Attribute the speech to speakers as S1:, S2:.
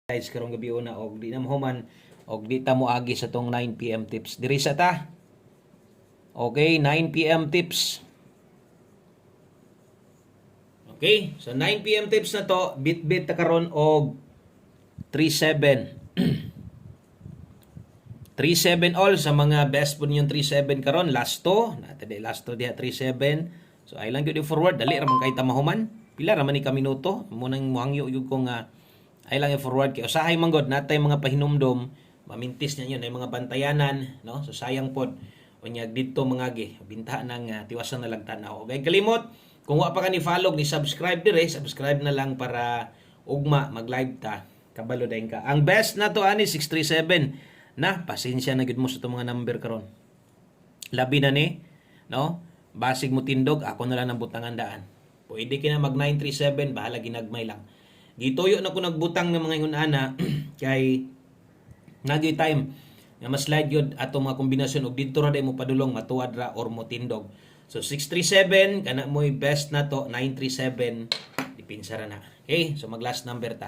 S1: guys karong gabi una og di na mahuman og di ta mo agi sa tong 9 PM tips diri sa ta. Okay, 9 PM tips. Okay, so 9 PM tips na to, bit-bit ta karon og 37. 37 all sa mga best po ninyong 37 karon, last to, natadi last to diha 37. So ay lang gyud forward, dali ra man kay ta mahuman. Pila ra man ni ka minuto, mo nang muhangyo gyud ko nga ay lang i-forward kay usahay man god natay mga pahinumdom, mamintis niya yun ay mga bantayanan, no? So sayang pod unya didto mga gi binta nang tiwasan na lang tanaw. Okay, kalimot kung wa pa ka ni follow ni subscribe dire, subscribe na lang para ugma mag-live ta. Kabalo dayon ka. Ang best na to ani 637 na pasensya na gid mo sa itong mga number karon. Labi na ni, no? Basig mo tindog, ako na lang ang butangan daan. Pwede kina mag 937, bahala ginagmay lang. Gituyo na ko nagbutang ng mga ingon-ana kay nagay time nga mas slide yun ato mga kombinasyon og dito ra day mo padulong matuwad ra or mo tindog. So 637 kana mo'y best na to, 937 dipinsa ra na. Okay, so mag last number ta.